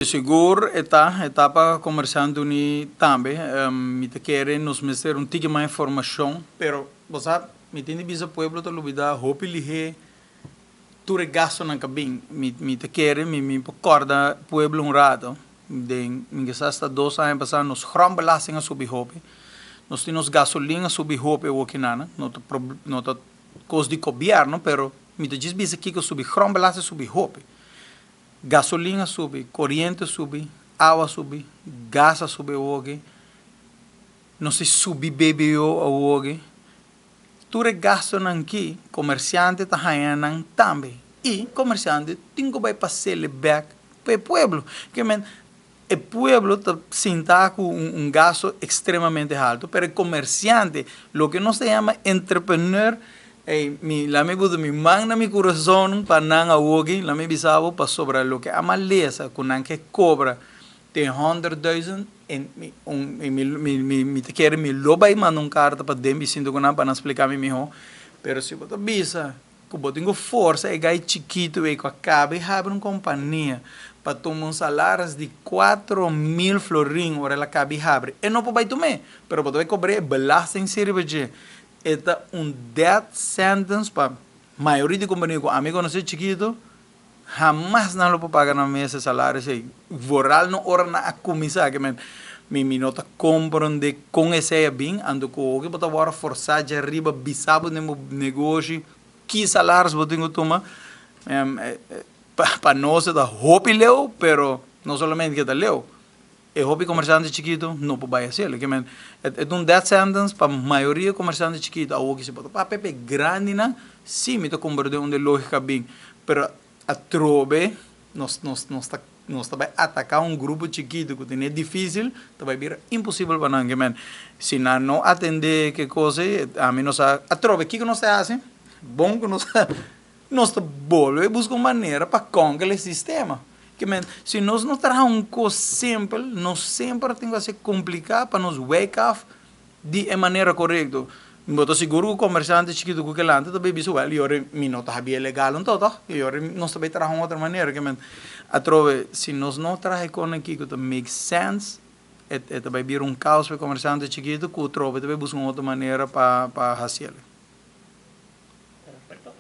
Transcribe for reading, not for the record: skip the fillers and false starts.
Seguro etapa comerciando ni também me te querem nos meter um tique mais informação, pero você me tem bisa pueblo to lubida hope lihe tu regasto na cabin me te querem me corda pueblo um rato den me hasta 2 anos passar nos gram belasting a subir hope nós temos gasolina subir hope o que nada não tá coisa de governo pero me te diz bisa que subir gram belasting subir hope gasolina sube, corrente sube, água sube, gás sube hoje, não se sube bebê hoje. Tudo gasto aqui, comerciante está ganhando também. E comerciante tem que vai passar back para o pueblo. Que o pueblo está sentado com gasto extremamente alto, mas o comerciante, o que nós chama entrepreneur, la me gusta mi manda mi corazón para nan awogi la me bisabo para sobrar lo que a maleza con nan que cobra de 100,000 en mi te quiere mi loba y manda carta para dem diciendo con nan para explicar mi mijo pero si boto bisa como tengo força e gai chiquito e acabe abre uma companhia para tomar salários de 4,000 florin ora ela cabe abre e não pode tomar pero pode cobrar belasting cerveja eta death sentence para maioria de companhia com amigo não sei chiquito jamás não lo pagar na mesa salário sei voral não ora na comissão que me nota compreende com esse bem ando com o que bota agora forçar de arriba bisabo no negócio que salários vou ter que tomar para nós da hope leu pero não somente que tá leu e hobby comerciante chiquito não pode ser que é death sentence para a maioria comerciante chiquito algo que se pode para pepe grande na sim me tô compreendendo onde lógica bem pero a trove nós vai atacar grupo chiquito que é difícil vai vir impossível para nós que se não atender que coisa a mim nós a trove que nós faz bom que nós volve busca uma maneira para conquistar o sistema que se nós não trazemos coisa simples, nós sempre temos que se complicar para nos wake up de maneira correta. Eu estou seguro que o comerciante chiquito que lá também viu well, e ora me não está bem legal não todo, e ora nós também trazemos outra maneira que a trove se nós não trazemos com aqui que make sense, é também vir caos para o comerciante chiquito que o trove também busca outra maneira para fazer. Perfeito.